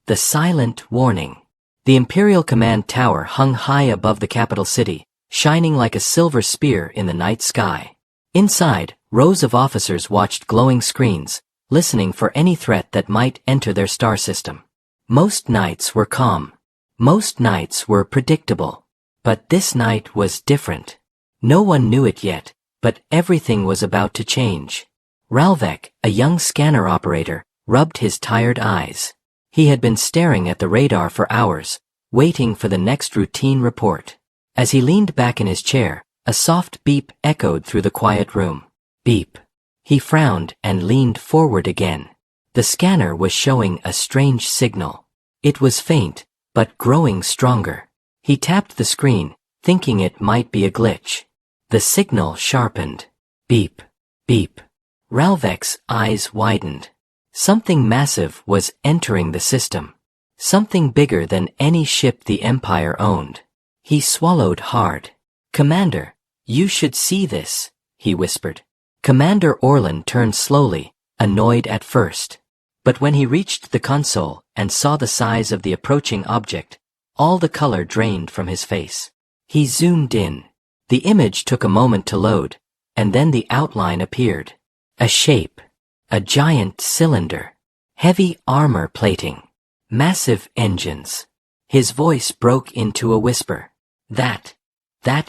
The silent warning. The Imperial command tower hung high above the capital city, shining like a silver spear in the night sky. Inside, rows of officers watched glowing screens, listening for any threat that might enter their star system. Most nights were calm. Most nights were predictable. But this night was different. No one knew it yet, but everything was about to change. Ralvek, a young scanner operator, rubbed his tired eyes. He had been staring at the radar for hours, waiting for the next routine report. As he leaned back in his chair, a soft beep echoed through the quiet room. Beep. He frowned and leaned forward again. The scanner was showing a strange signal. It was faint, but growing stronger. He tapped the screen, thinking it might be a glitch. The signal sharpened. Beep. Beep. Ralvek's eyes widened. Something massive was entering the system. Something bigger than any ship the Empire owned. He swallowed hard. "Commander, you should see this," he whispered. Commander Orlan turned slowly, annoyed at first. But when he reached the console and saw the size of the approaching object, all the color drained from his face. He zoomed in. The image took a moment to load, and then the outline appeared. A shape. A giant cylinder. Heavy armor plating. Massive engines. His voice broke into a whisper. That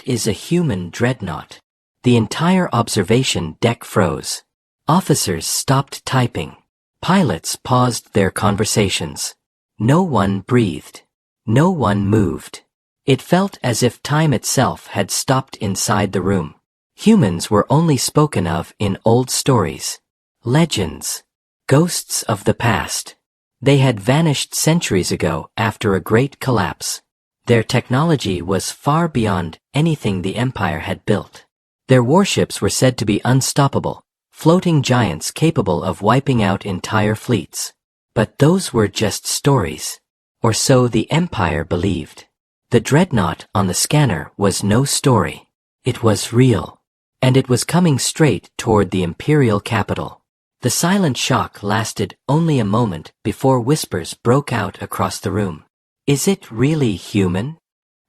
is a human dreadnought." The entire observation deck froze. Officers stopped typing. Pilots paused their conversations. No one breathed. No one moved. It felt as if time itself had stopped inside the room. Humans were only spoken of in old stories. Legends. Ghosts of the past. They had vanished centuries ago after a great collapse. Their technology was far beyond anything the Empire had built. Their warships were said to be unstoppable, floating giants capable of wiping out entire fleets. But those were just stories. Or so the Empire believed. The dreadnought on the scanner was no story. It was real. And it was coming straight toward the Imperial capital. The silent shock lasted only a moment before whispers broke out across the room. "Is it really human?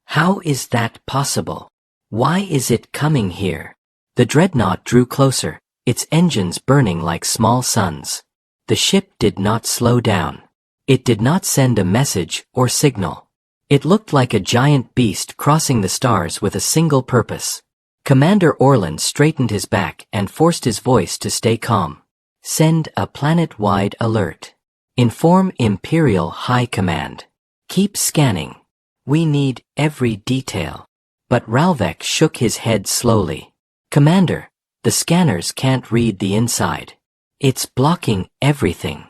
How is that possible? Why is it coming here?" The dreadnought drew closer, its engines burning like small suns. The ship did not slow down. It did not send a message or signal. It looked like a giant beast crossing the stars with a single purpose. Commander Orlan straightened his back and forced his voice to stay calm. "Send a planet-wide alert. Inform Imperial High Command. Keep scanning. We need every detail." But Ralvek shook his head slowly. "Commander, the scanners can't read the inside. It's blocking everything."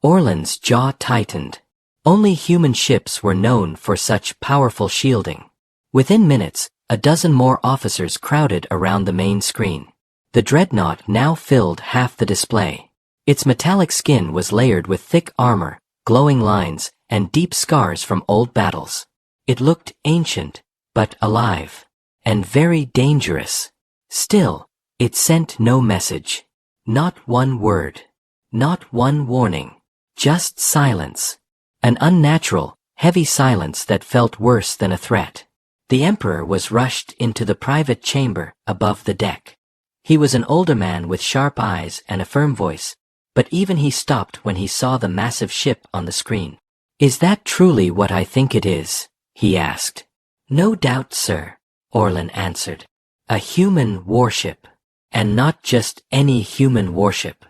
Orlan's jaw tightened. Only human ships were known for such powerful shielding. Within minutes, a dozen more officers crowded around the main screen. The dreadnought now filled half the display. Its metallic skin was layered with thick armor, glowing lines, and deep scars from old battles. It looked ancient, but alive, and very dangerous. Still, it sent no message. Not one word. Not one warning. Just silence. An unnatural, heavy silence that felt worse than a threat. The Emperor was rushed into the private chamber above the deck. He was an older man with sharp eyes and a firm voice, but even he stopped when he saw the massive ship on the screen. "Is that truly what I think it is?" he asked. "No doubt, sir," Orlan answered. "A human warship. And not just any human warship.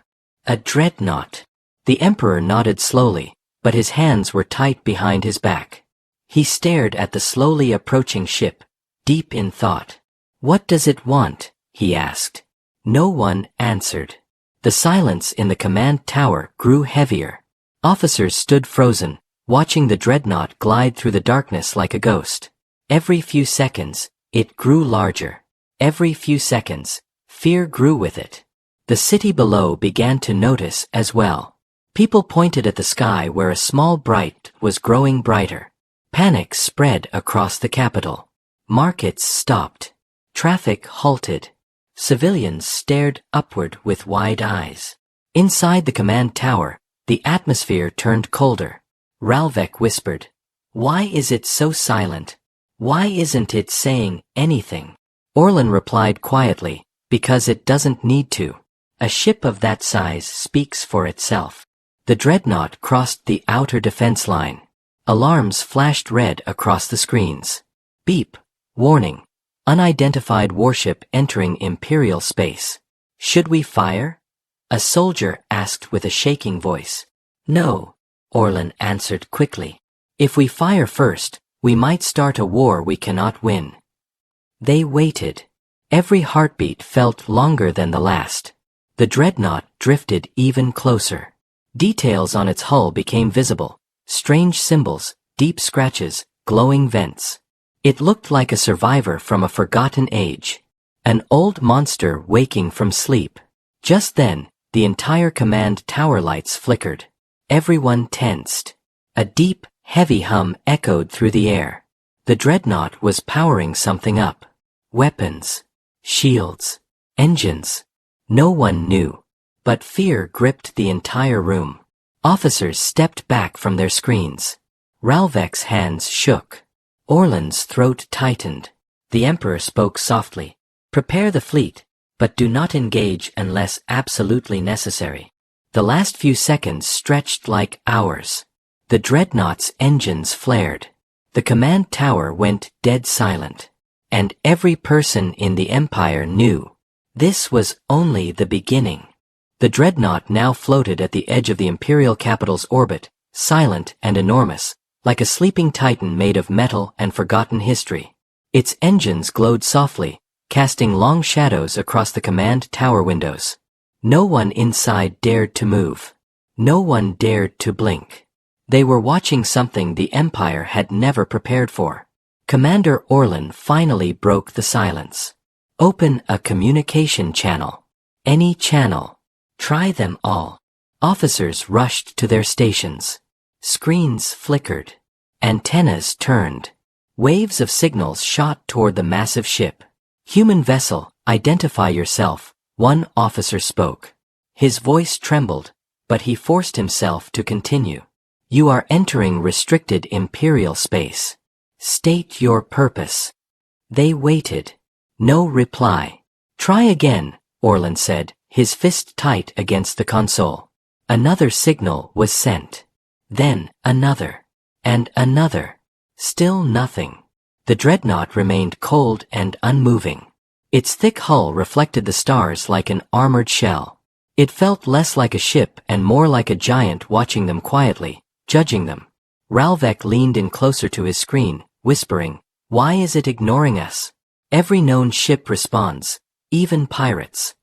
A dreadnought." The Emperor nodded slowly, but his hands were tight behind his back. He stared at the slowly approaching ship, deep in thought. "What does it want?" he asked. No one answered. The silence in the command tower grew heavier. Officers stood frozen, watching the dreadnought glide through the darkness like a ghost. Every few seconds, it grew larger. Every few seconds, fear grew with it. The city below began to notice as well. People pointed at the sky where a small bright was growing brighter. Panic spread across the capital. Markets stopped. Traffic halted. Civilians stared upward with wide eyes. Inside the command tower, the atmosphere turned colder. Ralvek whispered. Why is it so silent? Why isn't it saying anything? Orlan replied quietly, because it doesn't need to. A ship of that size speaks for itself. The Dreadnought crossed the outer defense line. Alarms flashed red across the screens. Beep. Warning. Unidentified warship entering Imperial space. Should we fire? A soldier asked with a shaking voice. No, Orlan answered quickly. If we fire first, we might start a war we cannot win. They waited. Every heartbeat felt longer than the last. The Dreadnought drifted even closer. Details on its hull became visible. Strange symbols, deep scratches, glowing vents. It looked like a survivor from a forgotten age. An old monster waking from sleep. Just then, the entire command tower lights flickered. Everyone tensed. A deep, heavy hum echoed through the air. The Dreadnought was powering something up. Weapons. Shields. Engines. No one knew. But fear gripped the entire room. Officers stepped back from their screens. Ralvek's hands shook. Orlan's throat tightened. The Emperor spoke softly. Prepare the fleet, but do not engage unless absolutely necessary. The last few seconds stretched like hours. The Dreadnought's engines flared. The command tower went dead silent. And every person in the Empire knew. This was only the beginning. The Dreadnought now floated at the edge of the Imperial capital's orbit, silent and enormous, like a sleeping titan made of metal and forgotten history. Its engines glowed softly, casting long shadows across the command tower windows. No one inside dared to move. No one dared to blink. They were watching something the Empire had never prepared for. Commander Orlan finally broke the silence. Open a communication channel. Any channel. Try them all. Officers rushed to their stations. Screens flickered. Antennas turned. Waves of signals shot toward the massive ship. Human vessel, identify yourself, one officer spoke. His voice trembled, but he forced himself to continue. You are entering restricted Imperial space. State your purpose. They waited. No reply. Try again, Orlan said, his fist tight against the console. Another signal was sent. Then another. And another. Still nothing. The Dreadnought remained cold and unmoving. Its thick hull reflected the stars like an armored shell. It felt less like a ship and more like a giant watching them quietly, judging them. Ralvek leaned in closer to his screen, whispering, "Why is it ignoring us?" Every known ship responds, even pirates.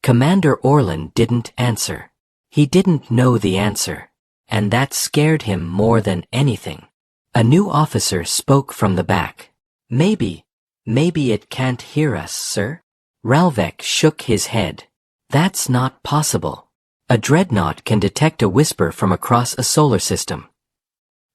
Commander Orlan didn't answer. He didn't know the answer. And that scared him more than anything. A new officer spoke from the back. Maybe it can't hear us, sir? Ralvek shook his head. That's not possible. A Dreadnought can detect a whisper from across a solar system.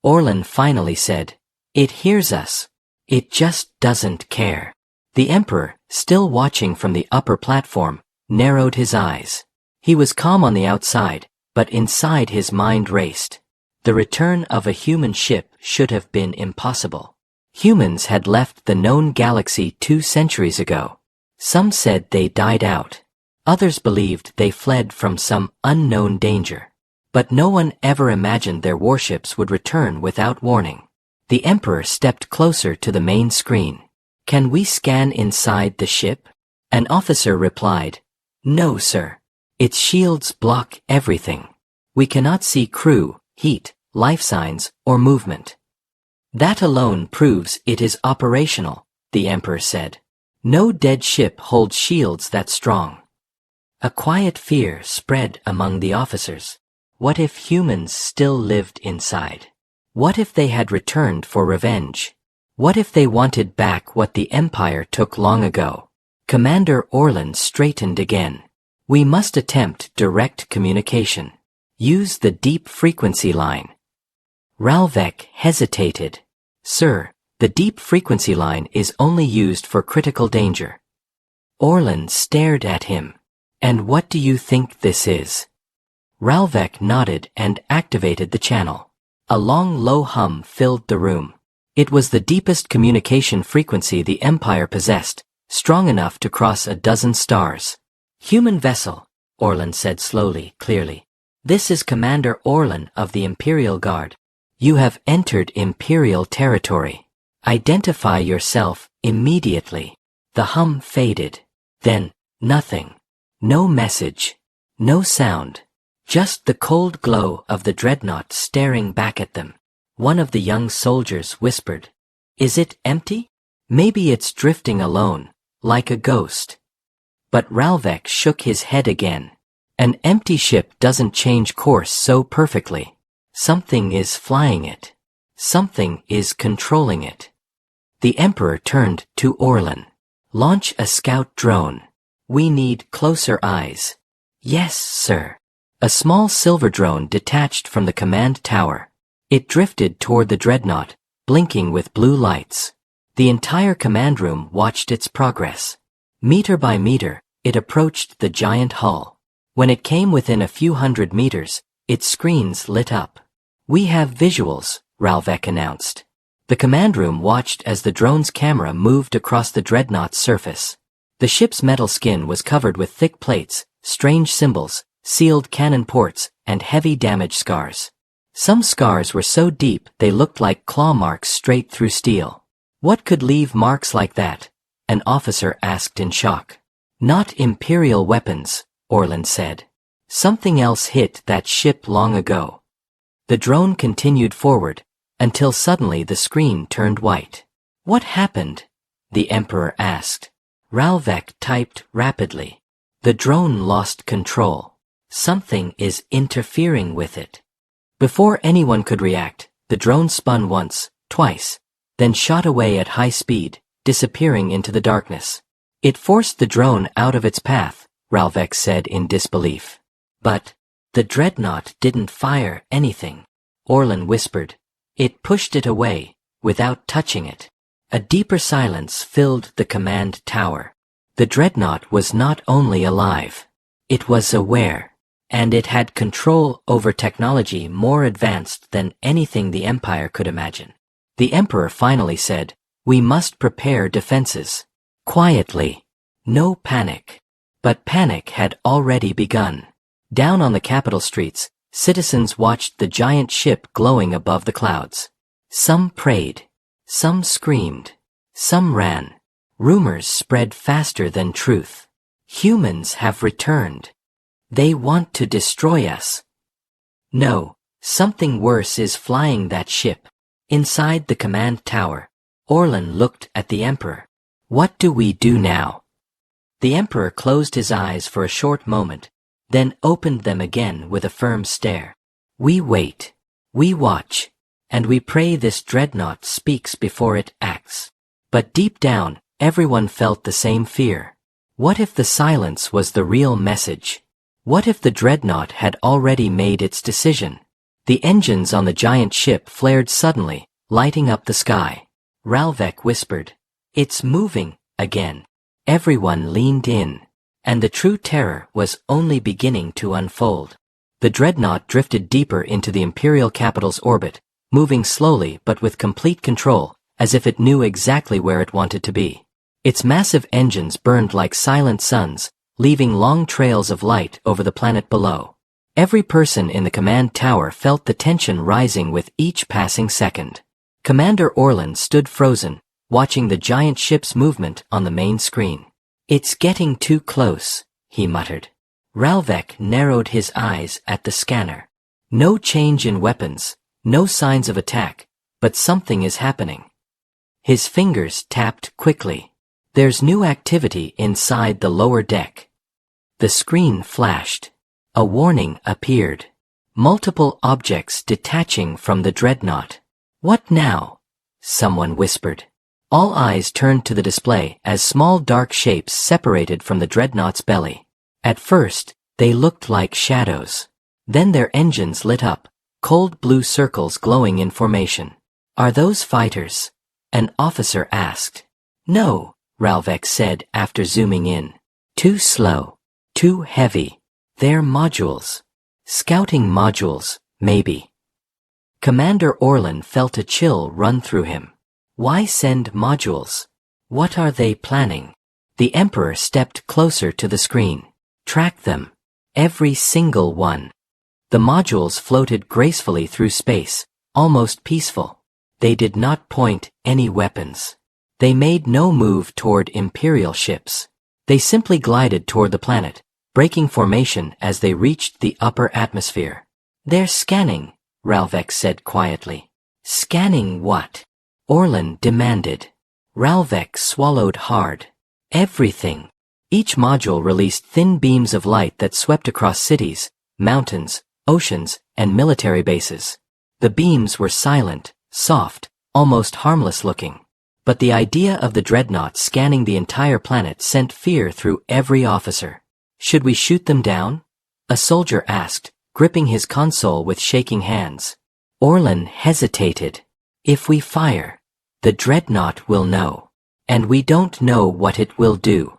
Orlan finally said, "It hears us. It just doesn't care." The Emperor, still watching from the upper platform, narrowed his eyes. He was calm on the outside, but inside his mind raced. The return of a human ship should have been impossible. Humans had left the known galaxy 2 centuries ago. Some said they died out. Others believed they fled from some unknown danger. But no one ever imagined their warships would return without warning. The Emperor stepped closer to the main screen. "Can we scan inside the ship?" An officer replied, "No, sir. Its shields block everything. We cannot see crew, heat, life signs, or movement." "That alone proves it is operational," the Emperor said. "No dead ship holds shields that strong." A quiet fear spread among the officers. What if humans still lived inside? What if they had returned for revenge? What if they wanted back what the Empire took long ago? Commander Orlan straightened again. "We must attempt direct communication. Use the deep frequency line." Ralvek hesitated. "Sir, the deep frequency line is only used for critical danger." Orlan stared at him. "And what do you think this is?" Ralvek nodded and activated the channel. A long low hum filled the room. It was the deepest communication frequency the Empire possessed, strong enough to cross a dozen stars. "Human vessel," Orlan said slowly, clearly. "This is Commander Orlan of the Imperial Guard. You have entered Imperial territory. Identify yourself immediately." The hum faded. Then, nothing. No message. No sound. Just the cold glow of the Dreadnought staring back at them. One of the young soldiers whispered, "Is it empty? Maybe it's drifting alone, like a ghost." But Ralvek shook his head again. "An empty ship doesn't change course so perfectly. Something is flying it. Something is controlling it." The Emperor turned to Orlan. "Launch a scout drone. We need closer eyes." "Yes, sir." A small silver drone detached from the command tower. It drifted toward the Dreadnought, blinking with blue lights. The entire command room watched its progress. Meter by meter, it approached the giant hull. When it came within a few hundred meters, its screens lit up. "We have visuals," Ralvek announced. The command room watched as the drone's camera moved across the Dreadnought's surface. The ship's metal skin was covered with thick plates, strange symbols, sealed cannon ports, and heavy damage scars. Some scars were so deep they looked like claw marks straight through steel. "What could leave marks like that?" an officer asked in shock. "Not Imperial weapons," Orlan said. "Something else hit that ship long ago." The drone continued forward, until suddenly the screen turned white. "What happened?" the Emperor asked. Ralvek typed rapidly. "The drone lost control. Something is interfering with it." Before anyone could react, the drone spun once, twice, then shot away at high speed, disappearing into the darkness. "It forced the drone out of its path," Ralvek said in disbelief. "But the Dreadnought didn't fire anything," Orlan whispered. "It pushed it away, without touching it." A deeper silence filled the command tower. The Dreadnought was not only alive. It was aware. And it had control over technology more advanced than anything the Empire could imagine. The Emperor finally said, "We must prepare defenses." Quietly. No panic. But panic had already begun. Down on the capital streets, citizens watched the giant ship glowing above the clouds. Some prayed. Some screamed. Some ran. Rumors spread faster than truth. "Humans have returned. They want to destroy us." "No, something worse is flying that ship." Inside the command tower, Orlan looked at the Emperor. "What do we do now?" The Emperor closed his eyes for a short moment, then opened them again with a firm stare. "We wait. We watch. And we pray this Dreadnought speaks before it acts." But deep down, everyone felt the same fear. What if the silence was the real message? What if the Dreadnought had already made its decision? The engines on the giant ship flared suddenly, lighting up the sky. Ralvek whispered, "It's moving, again." Everyone leaned in. And the true terror was only beginning to unfold. The Dreadnought drifted deeper into the Imperial capital's orbit, moving slowly but with complete control, as if it knew exactly where it wanted to be. Its massive engines burned like silent suns, leaving long trails of light over the planet below. Every person in the command tower felt the tension rising with each passing second. Commander Orlan stood frozen, watching the giant ship's movement on the main screen. "It's getting too close," he muttered. Ralvek narrowed his eyes at the scanner. No change in weapons, no signs of attack, but something is happening. His fingers tapped quickly. "There's new activity inside the lower deck." The screen flashed. A warning appeared. Multiple objects detaching from the Dreadnought. "What now?" someone whispered. All eyes turned to the display as small dark shapes separated from the Dreadnought's belly. At first, they looked like shadows. Then their engines lit up, cold blue circles glowing in formation. "Are those fighters?" an officer asked. "No," Ralvek said after zooming in. "Too slow. Too heavy. They're modules. Scouting modules, maybe." Commander Orlan felt a chill run through him. Why send modules? What are they planning? The Emperor stepped closer to the screen. Track them. Every single one. The modules floated gracefully through space, almost peaceful. They did not point any weapons. They made no move toward Imperial ships. They simply glided toward the planet, breaking formation as they reached the upper atmosphere. They're scanning, Ralvek said quietly. Scanning what? Orlan demanded. Ralvek swallowed hard. Everything. Each module released thin beams of light that swept across cities, mountains, oceans, and military bases. The beams were silent, soft, almost harmless looking. But the idea of the Dreadnought scanning the entire planet sent fear through every officer. Should we shoot them down? A soldier asked, gripping his console with shaking hands. Orlan hesitated. If we fire, the Dreadnought will know. And we don't know what it will do.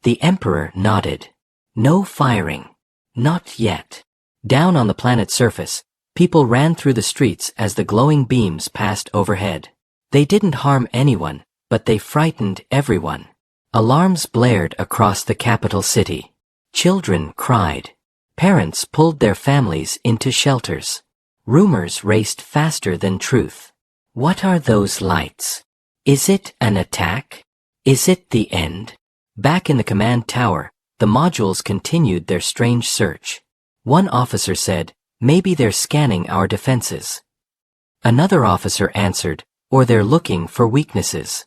The Emperor nodded. No firing. Not yet. Down on the planet's surface, people ran through the streets as the glowing beams passed overhead. They didn't harm anyone, but they frightened everyone. Alarms blared across the capital city. Children cried. Parents pulled their families into shelters. Rumors raced faster than truth. What are those lights? Is it an attack? Is it the end? Back in the command tower, the modules continued their strange search. One officer said, maybe they're scanning our defenses. Another officer answered, or they're looking for weaknesses.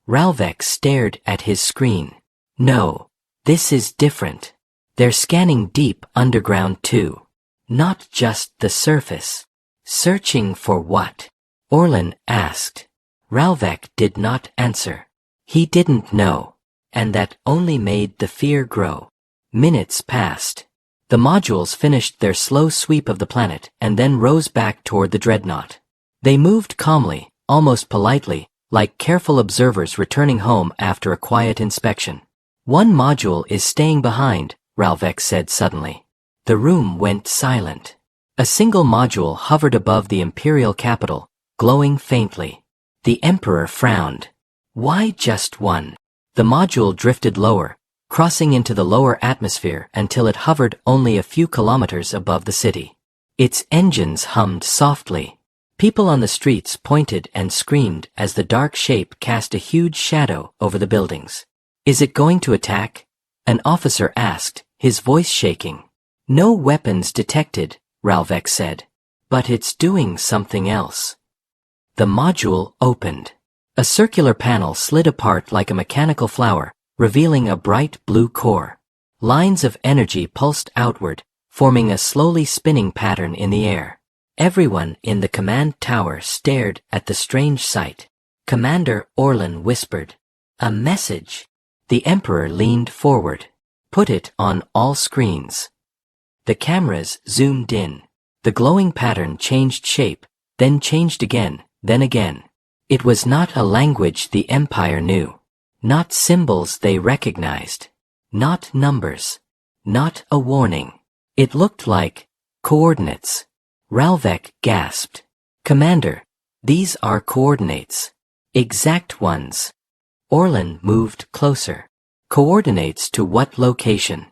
Ralvek stared at his screen. No, this is different. They're scanning deep underground too. Not just the surface. Searching for what? Orlan asked. Ralvek did not answer. He didn't know. And that only made the fear grow. Minutes passed. The modules finished their slow sweep of the planet and then rose back toward the Dreadnought. They moved calmly, almost politely, like careful observers returning home after a quiet inspection. One module is staying behind, Ralvek said suddenly. The room went silent. A single module hovered above the Imperial capital, glowing faintly. The Emperor frowned. Why just one? The module drifted lower, crossing into the lower atmosphere until it hovered only a few kilometers above the city. Its engines hummed softly. People on the streets pointed and screamed as the dark shape cast a huge shadow over the buildings. Is it going to attack? An officer asked, his voice shaking. No weapons detected, Ralvek said. But it's doing something else. The module opened. A circular panel slid apart like a mechanical flower, revealing a bright blue core. Lines of energy pulsed outward, forming a slowly spinning pattern in the air. Everyone in the command tower stared at the strange sight. Commander Orlan whispered, "A message." The Emperor leaned forward. "Put it on all screens." The cameras zoomed in. The glowing pattern changed shape, then changed again, then again. It was not a language the Empire knew. Not symbols they recognized. Not numbers. Not a warning. It looked like coordinates. Ralvek gasped. "Commander, these are coordinates. Exact ones." Orlan moved closer. "Coordinates to what location?"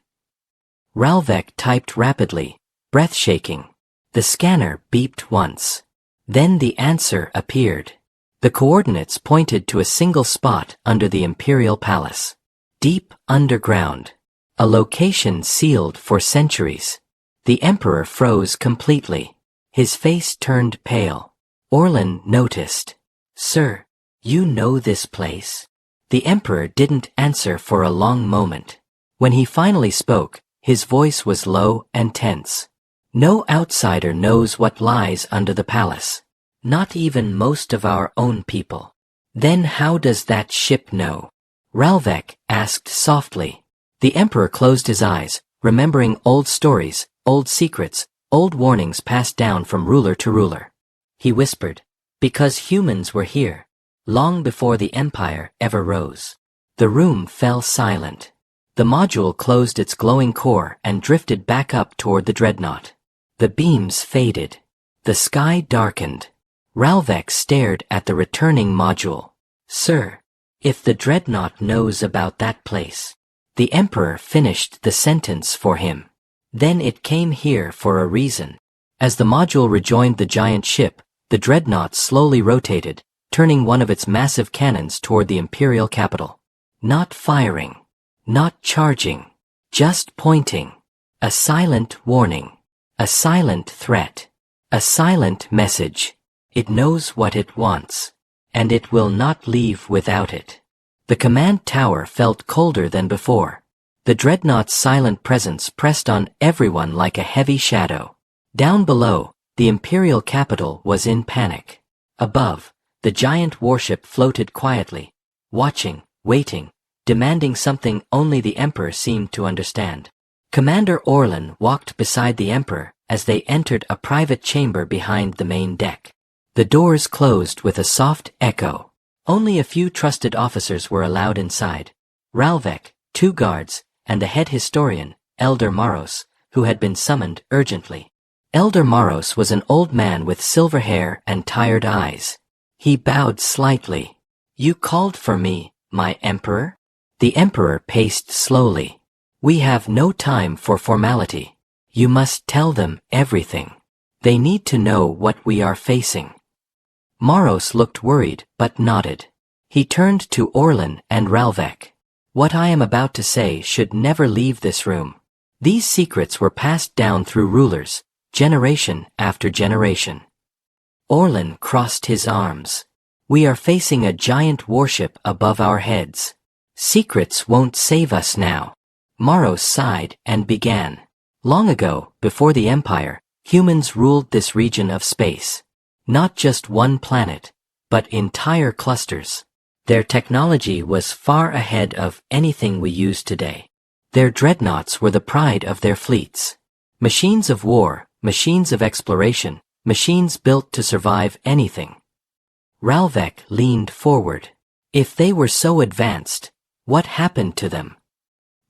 Ralvek typed rapidly, breath shaking. The scanner beeped once. Then the answer appeared. The coordinates pointed to a single spot under the Imperial Palace. Deep underground. A location sealed for centuries. The Emperor froze completely. His face turned pale. Orlan noticed. "Sir, you know this place?" The Emperor didn't answer for a long moment. When he finally spoke, his voice was low and tense. "No outsider knows what lies under the palace. Not even most of our own people." "Then how does that ship know?" Ralvek asked softly. The Emperor closed his eyes, remembering old stories, old secrets, old warnings passed down from ruler to ruler. He whispered, "Because humans were here, long before the Empire ever rose." The room fell silent. The module closed its glowing core and drifted back up toward the Dreadnought. The beams faded. The sky darkened. Ralvek stared at the returning module. Sir, if the Dreadnought knows about that place. The Emperor finished the sentence for him. Then it came here for a reason. As the module rejoined the giant ship, the Dreadnought slowly rotated, turning one of its massive cannons toward the Imperial capital. Not firing. Not charging. Just pointing. A silent warning. A silent threat. A silent message. It knows what it wants. And it will not leave without it. The command tower felt colder than before. The Dreadnought's silent presence pressed on everyone like a heavy shadow. Down below, the Imperial capital was in panic. Above, the giant warship floated quietly, watching, waiting, demanding something only the Emperor seemed to understand. Commander Orlan walked beside the Emperor as they entered a private chamber behind the main deck. The doors closed with a soft echo. Only a few trusted officers were allowed inside. Ralvek, 2 guards, and the head historian, Elder Maros, who had been summoned urgently. Elder Maros was an old man with silver hair and tired eyes. He bowed slightly. You called for me, my Emperor? The Emperor paced slowly. We have no time for formality. You must tell them everything. They need to know what we are facing. Maros looked worried but nodded. He turned to Orlan and Ralvek. What I am about to say should never leave this room. These secrets were passed down through rulers, generation after generation. Orlan crossed his arms. We are facing a giant warship above our heads. Secrets won't save us now. Maros sighed and began. Long ago, before the Empire, humans ruled this region of space. Not just one planet, but entire clusters. Their technology was far ahead of anything we use today. Their dreadnoughts were the pride of their fleets. Machines of war, machines of exploration, machines built to survive anything. Ralvek leaned forward. If they were so advanced, what happened to them?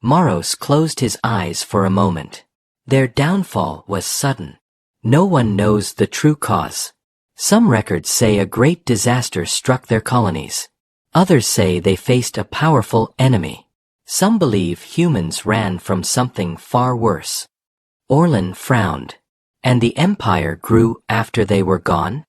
Maros closed his eyes for a moment. Their downfall was sudden. No one knows the true cause. Some records say a great disaster struck their colonies. Others say they faced a powerful enemy. Some believe humans ran from something far worse. Orlan frowned. And the Empire grew after they were gone?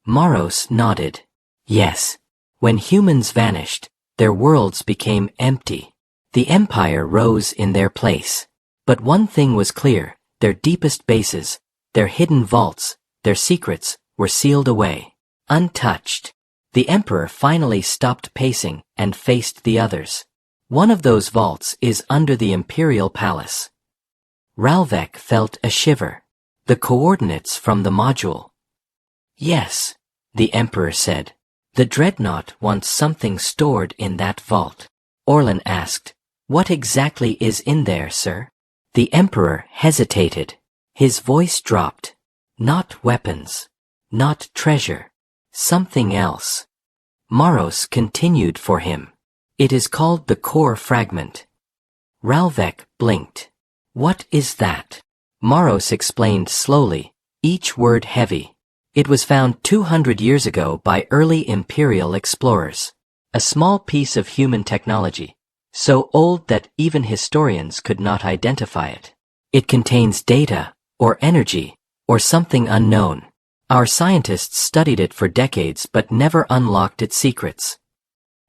Maros nodded. Yes. When humans vanished, their worlds became empty. The Empire rose in their place. But one thing was clear, their deepest bases, their hidden vaults, their secrets, were sealed away, untouched. The Emperor finally stopped pacing and faced the others. One of those vaults is under the Imperial Palace. Ralvek felt a shiver. The coordinates from the module. Yes, the Emperor said. The Dreadnought wants something stored in that vault. Orlan asked, What exactly is in there, sir? The Emperor hesitated. His voice dropped. Not weapons. Not treasure. Something else. Maros continued for him. It is called the core fragment. Ralvek blinked. What is that? Maros explained slowly, each word heavy. It was found 200 years ago by early Imperial explorers. A small piece of human technology, so old that even historians could not identify it. It contains data, or energy, or something unknown. Our scientists studied it for decades but never unlocked its secrets.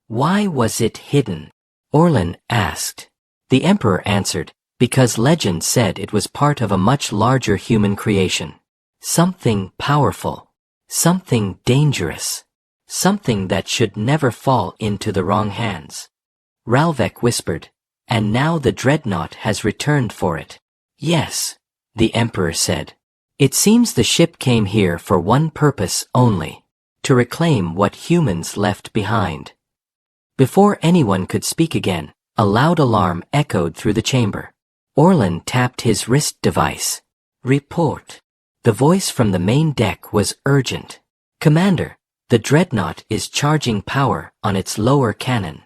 Why was it hidden? Orlan asked. The Emperor answered, because legend said it was part of a much larger human creation. Something powerful. Something dangerous. Something that should never fall into the wrong hands. Ralvek whispered, and now the Dreadnought has returned for it. Yes, the Emperor said. It seems the ship came here for one purpose only, to reclaim what humans left behind. Before anyone could speak again, a loud alarm echoed through the chamber. Orlan tapped his wrist device. Report. The voice from the main deck was urgent. Commander, the Dreadnought is charging power on its lower cannon.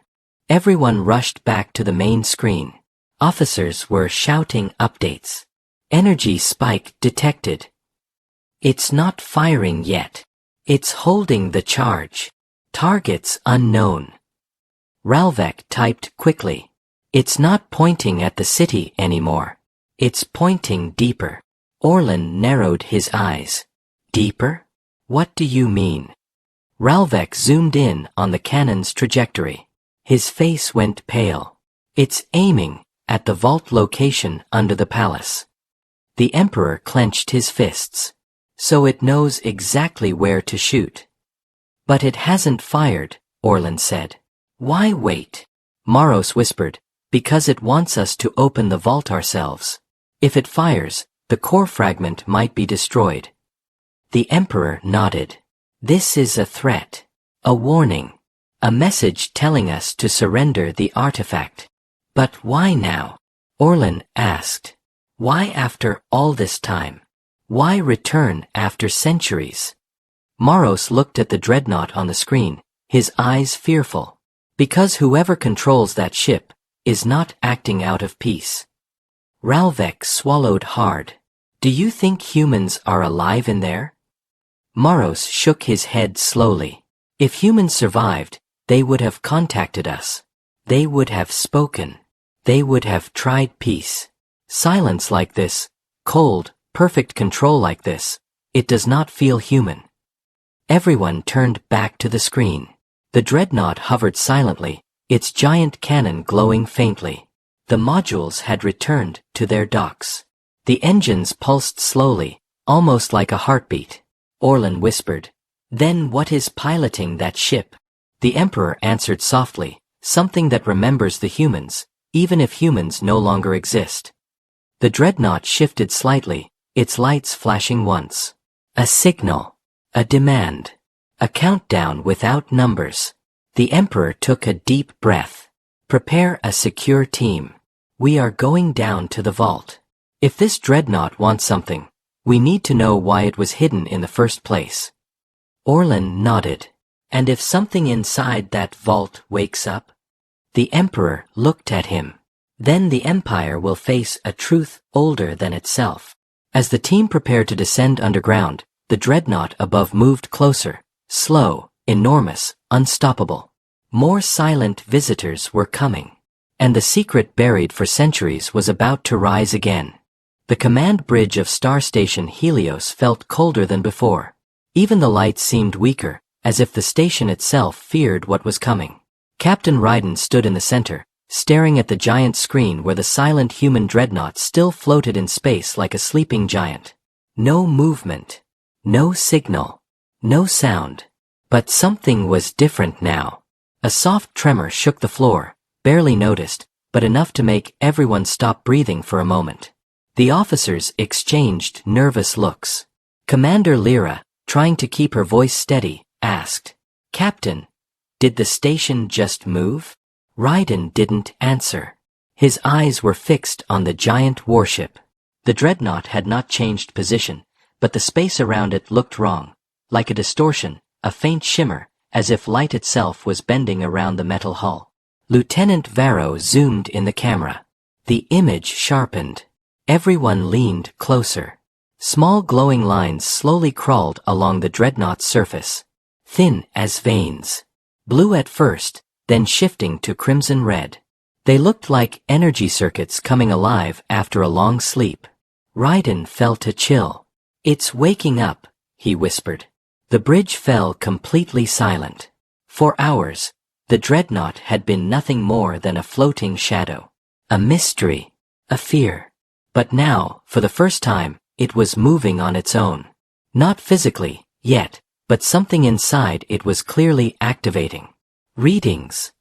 Everyone rushed back to the main screen. Officers were shouting updates. Energy spike detected. It's not firing yet. It's holding the charge. Targets unknown. Ralvek typed quickly. It's not pointing at the city anymore. It's pointing deeper. Orlan narrowed his eyes. Deeper? What do you mean? Ralvek zoomed in on the cannon's trajectory. His face went pale. It's aiming at the vault location under the palace. The Emperor clenched his fists. So it knows exactly where to shoot. But it hasn't fired, Orlan said. Why wait? Maros whispered. Because it wants us to open the vault ourselves. If it fires, the core fragment might be destroyed. The Emperor nodded. This is a threat. A warning. A message telling us to surrender the artifact. But why now? Orlan asked. Why after all this time? Why return after centuries? Maros looked at the Dreadnought on the screen, his eyes fearful. Because whoever controls that ship is not acting out of peace. Ralvek swallowed hard. Do you think humans are alive in there? Maros shook his head slowly. If humans survived, they would have contacted us. They would have spoken. They would have tried peace. Silence like this, cold, perfect control like this, it does not feel human. Everyone turned back to the screen. The Dreadnought hovered silently, its giant cannon glowing faintly. The modules had returned to their docks. The engines pulsed slowly, almost like a heartbeat. Orlan whispered, Then what is piloting that ship? The Emperor answered softly, something that remembers the humans, even if humans no longer exist. The Dreadnought shifted slightly, its lights flashing once. A signal. A demand. A countdown without numbers. The Emperor took a deep breath. Prepare a secure team. We are going down to the vault. If this Dreadnought wants something, we need to know why it was hidden in the first place. Orlan nodded. And if something inside that vault wakes up? The Emperor looked at him. Then the Empire will face a truth older than itself. As the team prepared to descend underground, the Dreadnought above moved closer, slow, enormous, unstoppable. More silent visitors were coming. And the secret buried for centuries was about to rise again. The command bridge of Star Station Helios felt colder than before. Even the lights seemed weaker, as if the station itself feared what was coming. Captain Raiden stood in the center, staring at the giant screen where the silent human Dreadnought still floated in space like a sleeping giant. No movement. No signal. No sound. But something was different now. A soft tremor shook the floor, barely noticed, but enough to make everyone stop breathing for a moment. The officers exchanged nervous looks. Commander Lyra, trying to keep her voice steady, asked, Captain, did the station just move? Raiden didn't answer. His eyes were fixed on the giant warship. The Dreadnought had not changed position, but the space around it looked wrong, like a distortion, a faint shimmer, as if light itself was bending around the metal hull. Lieutenant Varro zoomed in the camera. The image sharpened. Everyone leaned closer. Small glowing lines slowly crawled along the Dreadnought's surface. Thin as veins. Blue at first, then shifting to crimson red. They looked like energy circuits coming alive after a long sleep. Raiden felt a chill. It's waking up, he whispered. The bridge fell completely silent. For hours, the Dreadnought had been nothing more than a floating shadow. A mystery. A fear. But now, for the first time, it was moving on its own. Not physically, yet, but something inside it was clearly activating. Readings?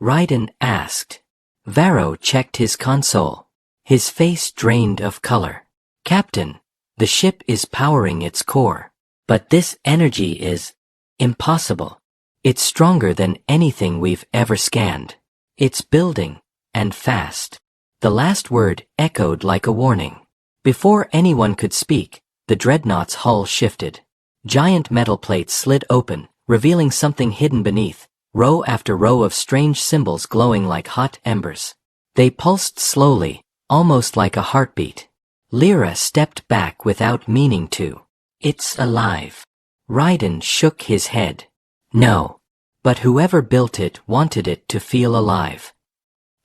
Raiden asked. Varro checked his console. His face drained of color. Captain, the ship is powering its core. But this energy is impossible. It's stronger than anything we've ever scanned. It's building, and fast. The last word echoed like a warning. Before anyone could speak, the Dreadnought's hull shifted. Giant metal plates slid open, revealing something hidden beneath, row after row of strange symbols glowing like hot embers. They pulsed slowly, almost like a heartbeat. Lyra stepped back without meaning to. It's alive. Raiden shook his head. No. But whoever built it wanted it to feel alive.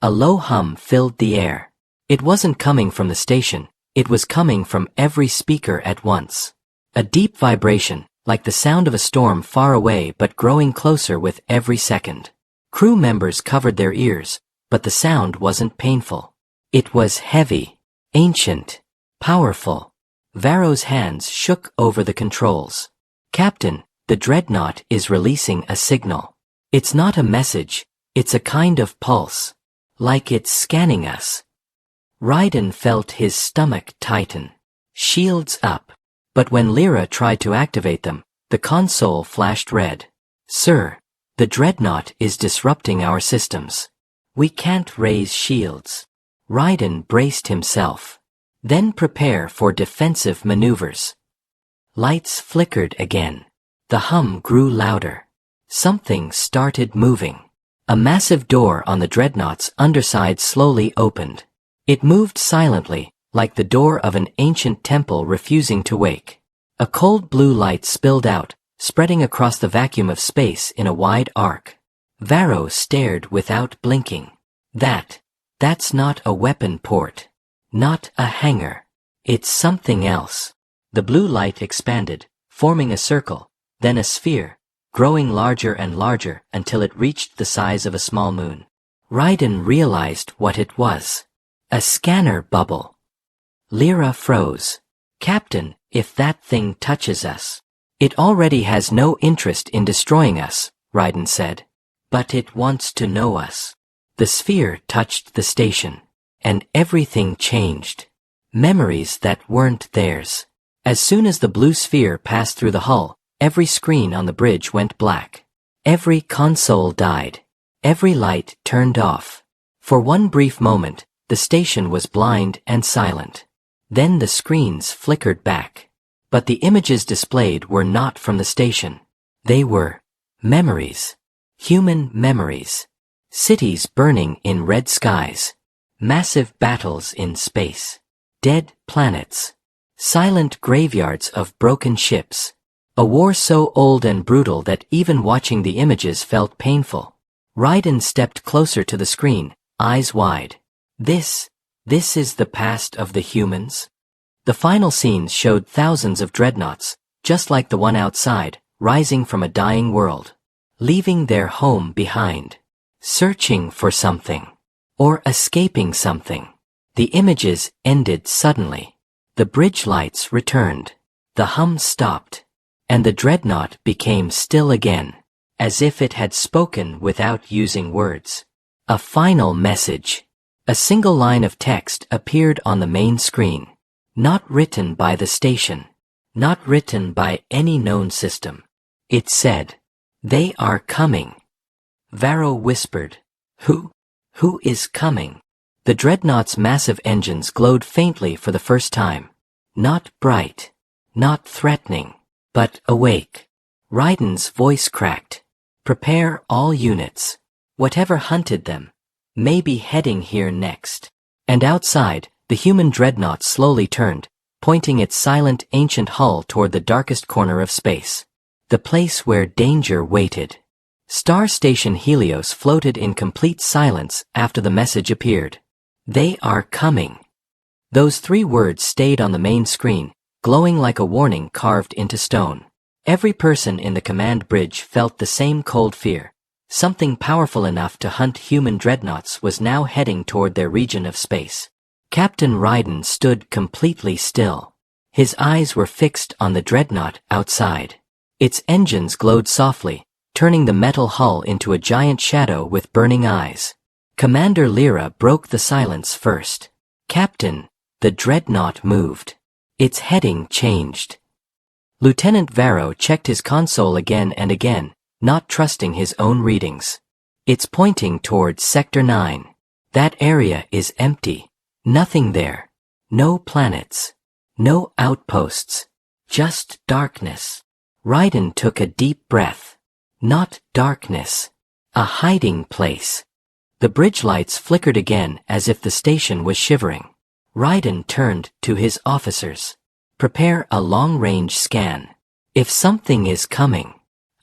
A low hum filled the air. It wasn't coming from the station, it was coming from every speaker at once. A deep vibration, like the sound of a storm far away but growing closer with every second. Crew members covered their ears, but the sound wasn't painful. It was heavy, ancient, powerful. Varro's hands shook over the controls. Captain, the Dreadnought is releasing a signal. It's not a message, it's a kind of pulse. Like it's scanning us. Raiden felt his stomach tighten. Shields up. But when Lyra tried to activate them, the console flashed red. Sir, the Dreadnought is disrupting our systems. We can't raise shields. Raiden braced himself. Then prepare for defensive maneuvers. Lights flickered again. The hum grew louder. Something started moving. A massive door on the Dreadnought's underside slowly opened. It moved silently, like the door of an ancient temple refusing to wake. A cold blue light spilled out, spreading across the vacuum of space in a wide arc. Varro stared without blinking. That's not a weapon port. Not a hangar. It's something else. The blue light expanded, forming a circle, then a sphere, growing larger and larger until it reached the size of a small moon. Raiden realized what it was. A scanner bubble. Lyra froze. Captain, if that thing touches us. It already has no interest in destroying us, Raiden said. But it wants to know us. The sphere touched the station. And everything changed. Memories that weren't theirs. As soon as the blue sphere passed through the hull, every screen on the bridge went black. Every console died. Every light turned off. For one brief moment, the station was blind and silent. Then the screens flickered back. But the images displayed were not from the station. They were memories. Human memories. Cities burning in red skies. Massive battles in space. Dead planets. Silent graveyards of broken ships. A war so old and brutal that even watching the images felt painful. Raiden stepped closer to the screen, eyes wide. This is the past of the humans? The final scenes showed thousands of dreadnoughts, just like the one outside, rising from a dying world. Leaving their home behind. Searching for something. Or escaping something. The images ended suddenly. The bridge lights returned. The hum stopped. And the Dreadnought became still again, as if it had spoken without using words. A final message. A single line of text appeared on the main screen. Not written by the station. Not written by any known system. It said, "They are coming." Varro whispered, Who is coming? The Dreadnought's massive engines glowed faintly for the first time. Not bright. Not threatening. But awake. Raiden's voice cracked. Prepare all units. Whatever hunted them may be heading here next. And outside, the human Dreadnought slowly turned, pointing its silent ancient hull toward the darkest corner of space. The place where danger waited. Star Station Helios floated in complete silence after the message appeared. They are coming. Those 3 words stayed on the main screen, glowing like a warning carved into stone. Every person in the command bridge felt the same cold fear. Something powerful enough to hunt human dreadnoughts was now heading toward their region of space. Captain Raiden stood completely still. His eyes were fixed on the dreadnought outside. Its engines glowed softly, turning the metal hull into a giant shadow with burning eyes. Commander Lyra broke the silence first. Captain, the Dreadnought moved. Its heading changed. Lieutenant Varro checked his console again and again, not trusting his own readings. It's pointing toward Sector 9. That area is empty. Nothing there. No planets. No outposts. Just darkness. Raiden took a deep breath. Not darkness. A hiding place. The bridge lights flickered again as if the station was shivering. Raiden turned to his officers. Prepare a long-range scan. If something is coming,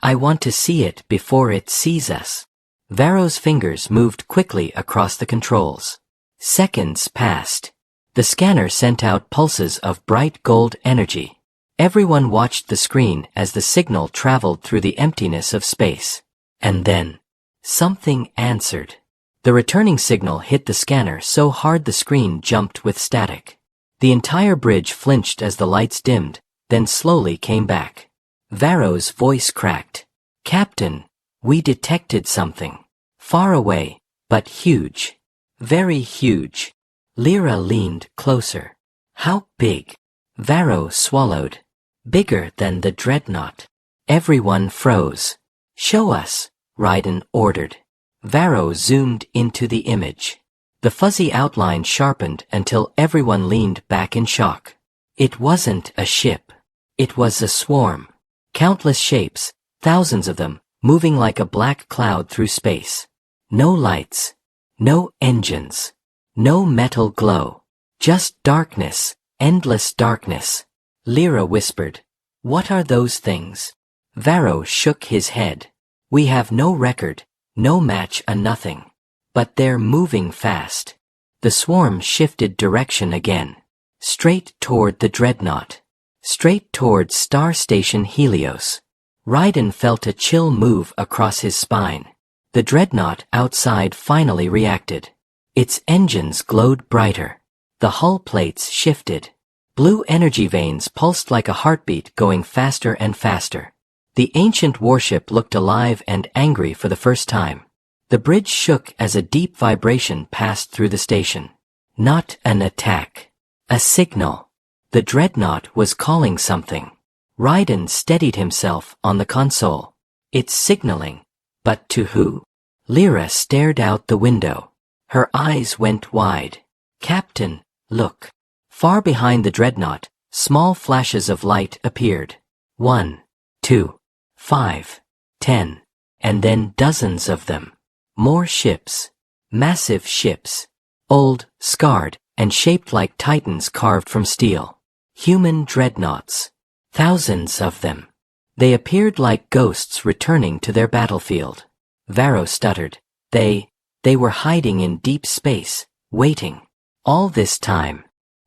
I want to see it before it sees us. Varro's fingers moved quickly across the controls. Seconds passed. The scanner sent out pulses of bright gold energy. Everyone watched the screen as the signal traveled through the emptiness of space. And then, something answered. The returning signal hit the scanner so hard the screen jumped with static. The entire bridge flinched as the lights dimmed, then slowly came back. Varro's voice cracked. "Captain, we detected something. Far away, but huge. Very huge." Lyra leaned closer. "How big?" Varro swallowed. "Bigger than the Dreadnought." Everyone froze. "Show us," Raiden ordered. Varro zoomed into the image. The fuzzy outline sharpened until everyone leaned back in shock. It wasn't a ship. It was a swarm. Countless shapes, thousands of them, moving like a black cloud through space. No lights. No engines. No metal glow. Just darkness, endless darkness. Lyra whispered, "What are those things?" Varro shook his head. "We have no record, no match, a nothing. But they're moving fast." The swarm shifted direction again. Straight toward the Dreadnought. Straight toward Star Station Helios. Raiden felt a chill move across his spine. The Dreadnought outside finally reacted. Its engines glowed brighter. The hull plates shifted. Blue energy veins pulsed like a heartbeat, going faster and faster. The ancient warship looked alive and angry for the first time. The bridge shook as a deep vibration passed through the station. Not an attack. A signal. The Dreadnought was calling something. Raiden steadied himself on the console. It's signaling. But to who? Lyra stared out the window. Her eyes went wide. "Captain, look." Far behind the Dreadnought, small flashes of light appeared. 1, 2, 5, 10, and then dozens of them. More ships. Massive ships. Old, scarred, and shaped like titans carved from steel. Human dreadnoughts. Thousands of them. They appeared like ghosts returning to their battlefield. Varro stuttered. They were hiding in deep space, waiting. All this time.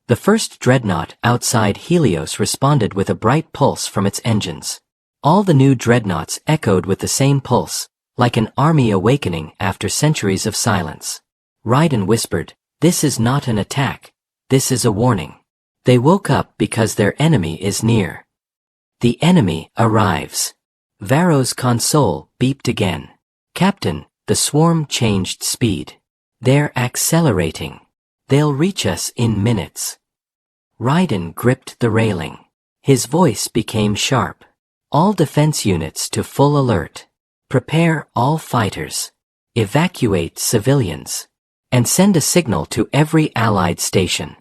The first dreadnought outside Helios responded with a bright pulse from its engines. All the new dreadnoughts echoed with the same pulse, like an army awakening after centuries of silence. Raiden whispered, "This is not an attack. This is a warning. They woke up because their enemy is near. The enemy arrives." Varro's console beeped again. "Captain, the swarm changed speed. They're accelerating. They'll reach us in minutes." Raiden gripped the railing. His voice became sharp. "All defense units to full alert. Prepare all fighters. Evacuate civilians. And send a signal to every allied station."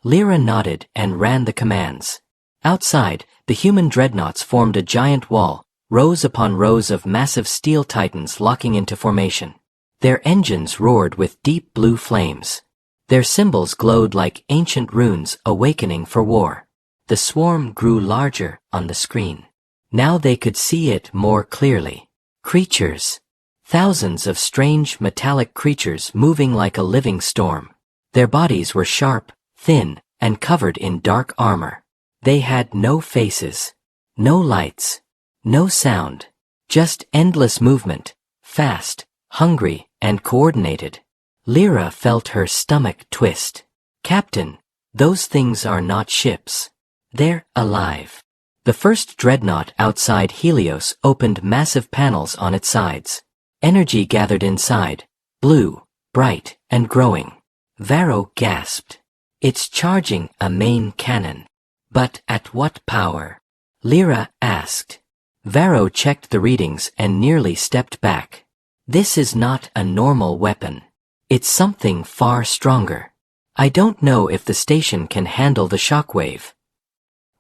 Lyra nodded and ran the commands. Outside, the human dreadnoughts formed a giant wall, rows upon rows of massive steel titans locking into formation. Their engines roared with deep blue flames. Their symbols glowed like ancient runes awakening for war. The swarm grew larger on the screen. Now they could see it more clearly. Creatures. Thousands of strange metallic creatures moving like a living storm. Their bodies were sharp, thin, and covered in dark armor. They had no faces. No lights. No sound. Just endless movement. Fast, hungry, and coordinated. Lyra felt her stomach twist. "Captain, those things are not ships. They're alive." The first dreadnought outside Helios opened massive panels on its sides. Energy gathered inside, blue, bright, and growing. Varro gasped. "It's charging a main cannon. But at what power?" Lyra asked. Varro checked the readings and nearly stepped back. "This is not a normal weapon. It's something far stronger. I don't know if the station can handle the shockwave."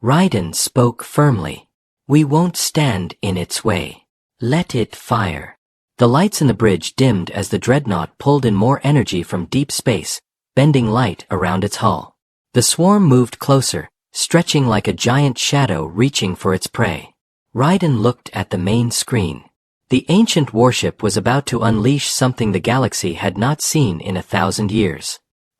Raiden spoke firmly. "We won't stand in its way. Let it fire." The lights in the bridge dimmed as the dreadnought pulled in more energy from deep space, bending light around its hull. The swarm moved closer, stretching like a giant shadow reaching for its prey. Raiden looked at the main screen. The ancient warship was about to unleash something the galaxy had not seen in 1,000 years.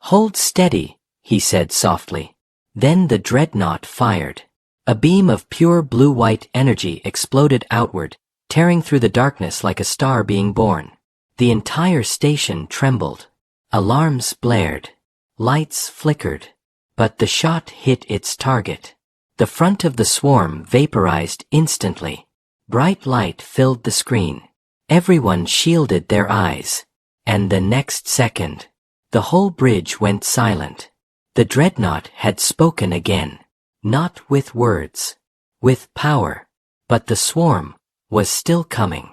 "Hold steady," he said softly. Then the Dreadnought fired. A beam of pure blue-white energy exploded outward, tearing through the darkness like a star being born. The entire station trembled. Alarms blared. Lights flickered. But the shot hit its target. The front of the swarm vaporized instantly. Bright light filled the screen. Everyone shielded their eyes. And the next second, the whole bridge went silent. The Dreadnought had spoken again. Not with words. With power. But the swarm was still coming.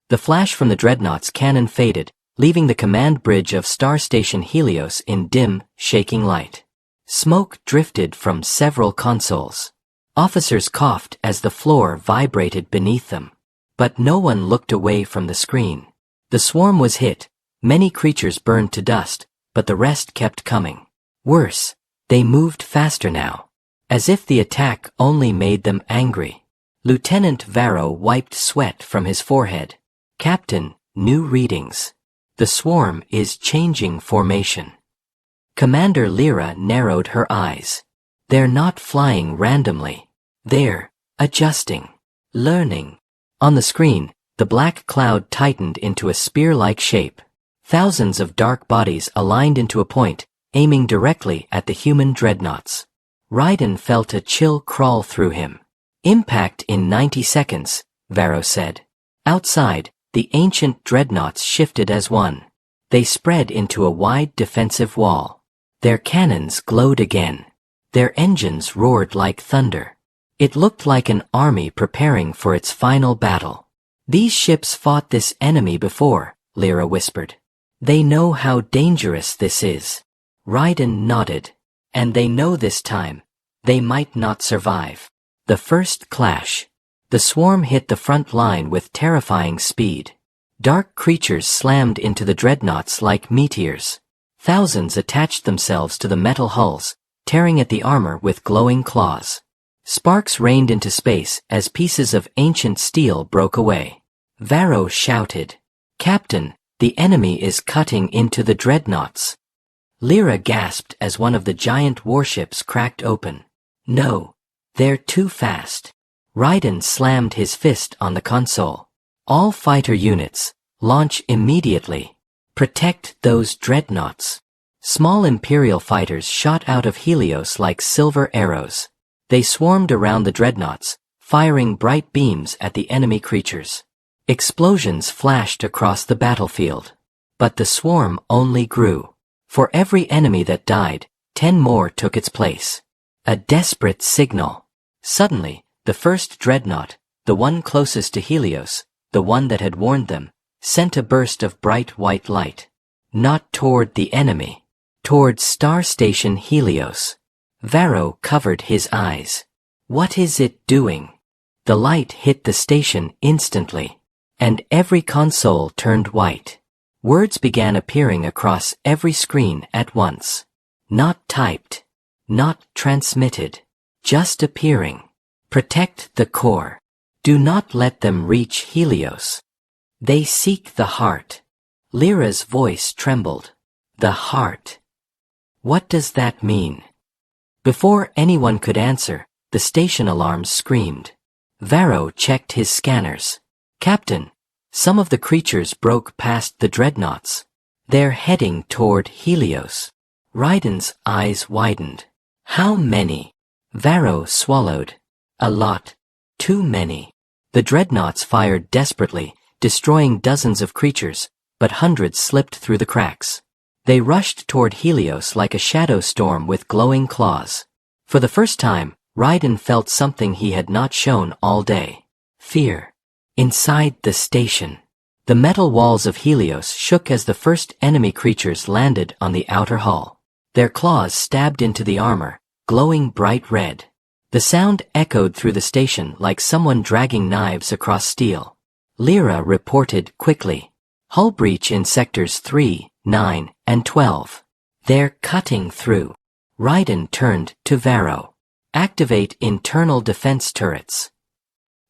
The flash from the Dreadnought's cannon faded, leaving the command bridge of Star Station Helios in dim, shaking light. Smoke drifted from several consoles. Officers coughed as the floor vibrated beneath them. But no one looked away from the screen. The swarm was hit, many creatures burned to dust, but the rest kept coming. Worse, they moved faster now. As if the attack only made them angry. Lieutenant Varro wiped sweat from his forehead. "Captain, new readings. The swarm is changing formation." Commander Lyra narrowed her eyes. "They're not flying randomly. They're adjusting. Learning." On the screen, the black cloud tightened into a spear-like shape. Thousands of dark bodies aligned into a point, aiming directly at the human dreadnoughts. Raiden felt a chill crawl through him. "Impact in 90 seconds, Varro said. Outside, the ancient dreadnoughts shifted as one. They spread into a wide defensive wall. Their cannons glowed again. Their engines roared like thunder. It looked like an army preparing for its final battle. "These ships fought this enemy before," Lyra whispered. "They know how dangerous this is." Raiden nodded. "And they know this time, they might not survive." The first clash. The swarm hit the front line with terrifying speed. Dark creatures slammed into the dreadnoughts like meteors. Thousands attached themselves to the metal hulls, tearing at the armor with glowing claws. Sparks rained into space as pieces of ancient steel broke away. Varro shouted, "Captain, the enemy is cutting into the dreadnoughts." Lyra gasped as one of the giant warships cracked open. "No, they're too fast." Raiden slammed his fist on the console. "All fighter units, launch immediately. Protect those dreadnoughts." Small Imperial fighters shot out of Helios like silver arrows. They swarmed around the dreadnoughts, firing bright beams at the enemy creatures. Explosions flashed across the battlefield. But the swarm only grew. For every enemy that died, 10 more took its place. A desperate signal. Suddenly, the first dreadnought, the one closest to Helios, the one that had warned them, sent a burst of bright white light. Not toward the enemy. Toward Star Station Helios. Varro covered his eyes. What is it doing? The light hit the station instantly. And every console turned white. Words began appearing across every screen at once. Not typed. Not transmitted. Just appearing. Protect the core. Do not let them reach Helios. They seek the heart. Lyra's voice trembled. The heart. What does that mean? Before anyone could answer, the station alarms screamed. Varro checked his scanners. "Captain, some of the creatures broke past the dreadnoughts. They're heading toward Helios." Raiden's eyes widened. "How many?" Varro swallowed. "A lot. Too many." The dreadnoughts fired desperately, destroying dozens of creatures, but hundreds slipped through the cracks. They rushed toward Helios like a shadow storm with glowing claws. For the first time, Raiden felt something he had not shown all day. Fear. Inside the station. The metal walls of Helios shook as the first enemy creatures landed on the outer hull. Their claws stabbed into the armor, glowing bright red. The sound echoed through the station like someone dragging knives across steel. Lyra reported quickly. "Hull breach in sectors 3, 9, and 12. They're cutting through." Raiden turned to Varro. Activate internal defense turrets.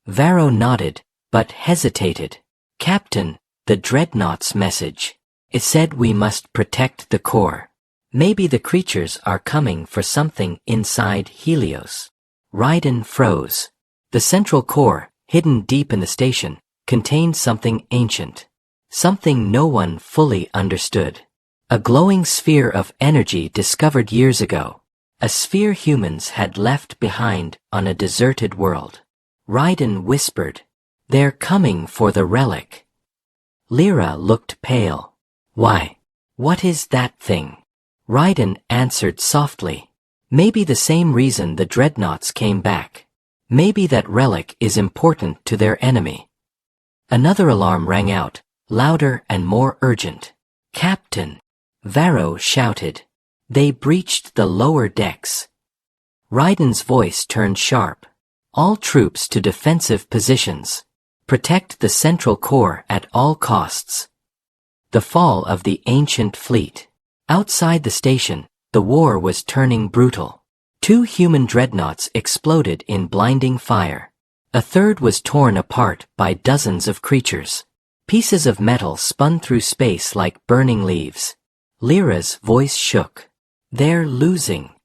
Varro nodded, but hesitated. Captain, the Dreadnought's message. It said we must protect the core. Maybe the creatures are coming for something inside Helios. Raiden froze. The central core, hidden deep in the station, contained something ancient. Something no one fully understood. A glowing sphere of energy discovered years ago. A sphere humans had left behind on a deserted world. Raiden whispered, "They're coming for the relic." Lyra looked pale. "Why? What is that thing?" Raiden answered softly. "Maybe the same reason the Dreadnoughts came back. Maybe that relic is important to their enemy." Another alarm rang out, louder and more urgent. "Captain!" Varro shouted. "They breached the lower decks." Raiden's voice turned sharp. "All troops to defensive positions. Protect the central core at all costs." The fall of the ancient fleet. Outside the station, the war was turning brutal. 2 human dreadnoughts exploded in blinding fire. A third was torn apart by dozens of creatures. Pieces of metal spun through space like burning leaves. Lyra's voice shook. "They're losing."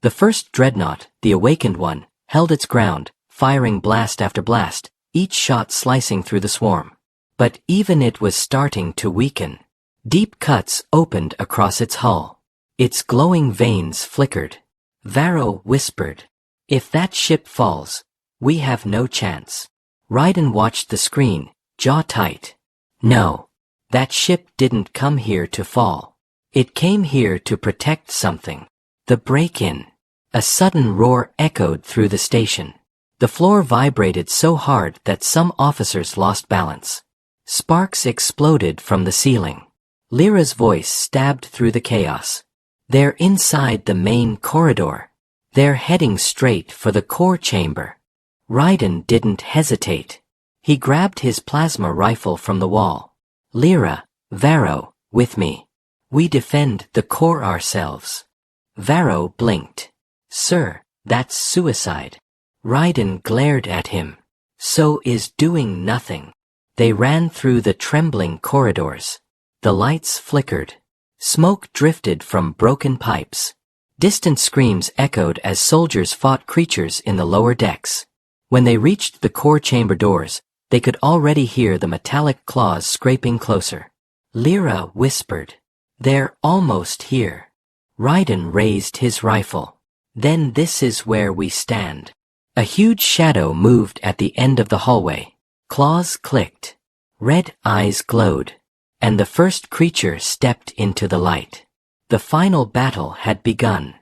The first dreadnought, the awakened one, held its ground, firing blast after blast, each shot slicing through the swarm. But even it was starting to weaken. Deep cuts opened across its hull. Its glowing veins flickered. Varro whispered, "If that ship falls, we have no chance." Raiden watched the screen, jaw tight. "No. That ship didn't come here to fall. It came here to protect something." The break-in. A sudden roar echoed through the station. The floor vibrated so hard that some officers lost balance. Sparks exploded from the ceiling. Lyra's voice stabbed through the chaos. "They're inside the main corridor. They're heading straight for the core chamber." Raiden didn't hesitate. He grabbed his plasma rifle from the wall. "Lyra, Varro, with me. We defend the core ourselves." Varro blinked. "Sir, that's suicide." Raiden glared at him. "So is doing nothing." They ran through the trembling corridors. The lights flickered. Smoke drifted from broken pipes. Distant screams echoed as soldiers fought creatures in the lower decks. When they reached the core chamber doors, they could already hear the metallic claws scraping closer. Lyra whispered, "They're almost here." Raiden raised his rifle. "Then this is where we stand." A huge shadow moved at the end of the hallway. Claws clicked. Red eyes glowed. And the first creature stepped into the light. The final battle had begun.